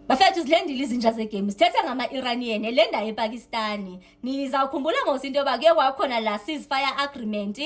Bafethu silendile izinja zegame sithetha ngama-Iranian elenda ePakistani. Nizawukhumbula ngosi into yoba kuye kwakhona la ceasefire agreement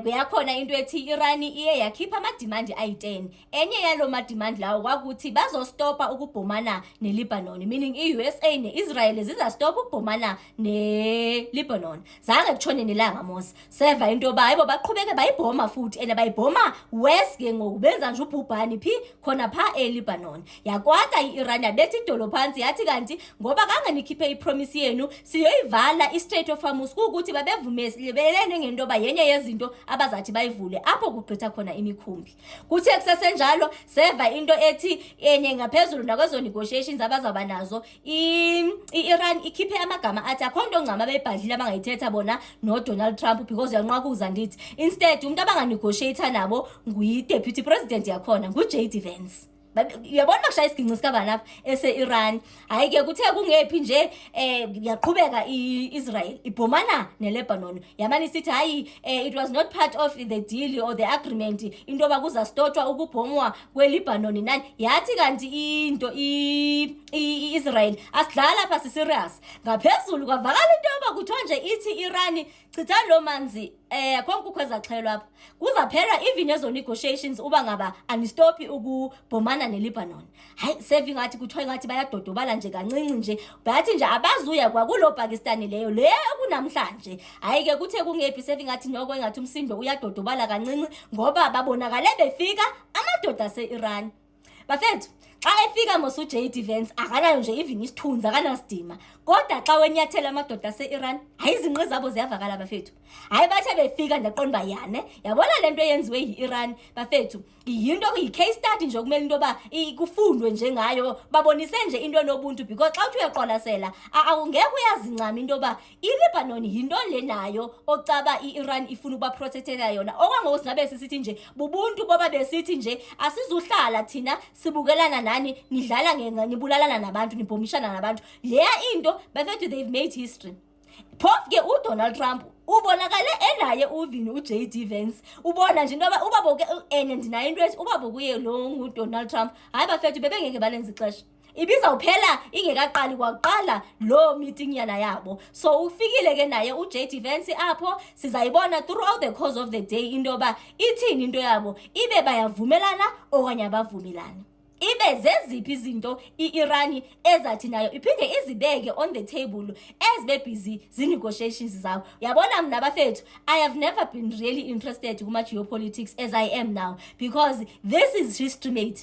kuyakhona into ethi i-Iran iye yakhipha amadimandi ayi-10. Enye yalo madimandi lawo kwakuthi bazostopa ukubhomana neLebanon, meaning i-USA ne-Israel zizastopa ukubhomana neLebanon. Zange kutshone nelanga mos seva into yoba hayibo baqhubeke bayibhoma futhi and bayibhoma west ke ngoku benza nje ubhubhani phi khona pha eLebanon. Yakwata i-Iran yabethi idolo phansi yathi kanti ngoba kanganikhiphe ipromise yenu siyoyivala i-Strait of Hormuz, kuukuthi babevumeleene ngento yoba yenye yezinto abazathi bayivule apho kugqitha khona imikhumbi. Kuthe kusesenjalo seva into ethi enye ngaphezulu nakwezo negotiations abazaba nazo i-Iran ikhiphe amagama athi akho nto ncama beyibhadlile abangayithetha bona no-Donald Trump because uyanqwakuza ndithi instead umuntu abanganegotiator nabo nguyi-deputy president yakhona ngu-JD Vance. Uyabona makushaya isiginci sikabani apha ese-Iran. Hayi ke kuthe kungephi nje yaqhubeka i-Israel ibhomana neLebanon yamani sithi hayi it was not part of the deal or the agreement into yoba kuzastotshwa ukubhomwa kweLebanon nani. Yathi kanti into i-Israel asidlala apha si-serious. Ngaphezulu kwavakala into yoba kuthiwa nje ithi i-Iran chitha lo manzi konke ukwezaxhelwa apha kuzaphela even ezo negotiations uba ngaba anistopi ukubhomana neLebanon. Hayi sevi ngathi kuthiwa ngathi bayadodobala nje kancinci nje bathi nje abazuya kwakulo Pakistan leyo kunamhlanje. Hayi ke kuthe kungephi sevi ngathi noko engathi umsindo uyadodobala kancinci ngoba babonakale befika amadoda ase-Iran. Bafethu xa efika mosu JD Vance akanayo nje even isithunzi akanasidima, kodwa xa wenyathela amadoda ase-Iran hayi izinqe zabo ziyavakala bafethu. Hayi bathe befika ndaqonda uba yane yabona lento eyenziwe yi-Iran bafethu yinto yi-case study nje okumele into yoba kufundwe nje ngayo, babonise nje into enobuntu because xa uthi uyaqwalasela awungeke uyazincama into yoba iLebanon yinto le nayo ocaba i-Iran ifuna ukuba protectela yona. Okwangoku singabe sisithi nje bubuntu boba besithi nje asizuhlala thina sibukelana nani nidlala nibulalana nabantu nibhomishana nabantu. Leya into bafethu they've made history. Phofu ke uDonald Trump ubonakale enaye uvini uJD Vance. Ubona nje into yoba ubaba ke ndinayo into ethi ubaba kuye lo nguDonald Trump hayi bafethu bebengeke balenza ixesha. Ibizawuphela ingekaqali kwaqala lo meeting yana yabo. So ufikile ke naye uJD Vance apho sizayibona throughout the course of the day into yoba ithini into yabo, ibe bayavumelana okanye abavumelani. Ibe zeziphi izinto i-Iran ezathi nayo iphinde izibeke on the table ezibe busy zi-negotiations zawo. Yabona mna bafethu I have never been really interested kuma geopolitics as I am now because this is history made.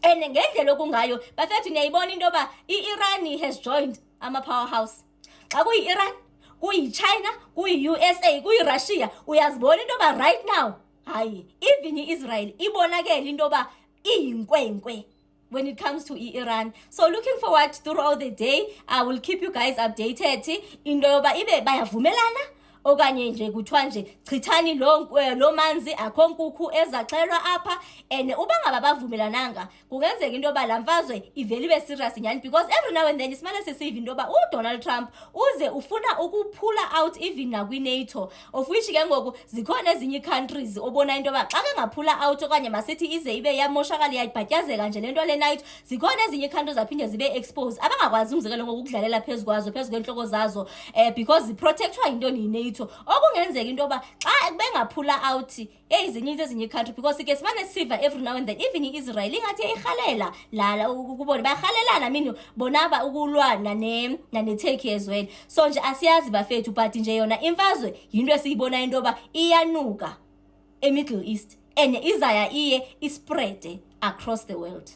And ngendlela okungayo bafethu niyayibona into yoba i-Iran has joined ama-powerhouse. Xa kuyi-Iran, kuyi-China, kuyi-USA, kuyi-Russia, uyazibona into yoba right now hayi even i-Israel ibonakele into yoba iyinkwenkwe when it comes to Iran. So looking forward throughout the day. I will keep you guys updated into yoba ibe bayavumelana okanye nje kuthiwa nje chithani lo manzi akho nkukhu ezaxhelwa apha. And uba ngaba bavumelananga kungenzeka into yoba la mfazwe ivele ibe serious nyani because every now and then isimane sisiva into yoba uDonald Trump uze ufuna ukuphula out even nakwi-NATO, of which ke ngoku zikhona ezinye countries obona into yoba xa kengaphula out okanye masithi ize ibe yamoshakala yayibhatyazeka nje lento le-NATO, zikhona ezinye countries aphinde zibe exposed abangakwazi umzekelo ngokudlalela phezu kwazo phezu kwenhloko zazo because ziprotectwa yintoni yi-NATO. Okungenzeka into yoba xa bengaphula out ezinye ezinye country because ke simane siva every now and then even i-Israel ingathi iyayihalela lala ukubona bayarhalelana mini bonaba ukulwana ne-Turkey as well. So nje asiyazi bafethu but nje yona imfazwe yinto esiyibona into yoba iyanuka e-Middle East and izaya iye ispread across the world.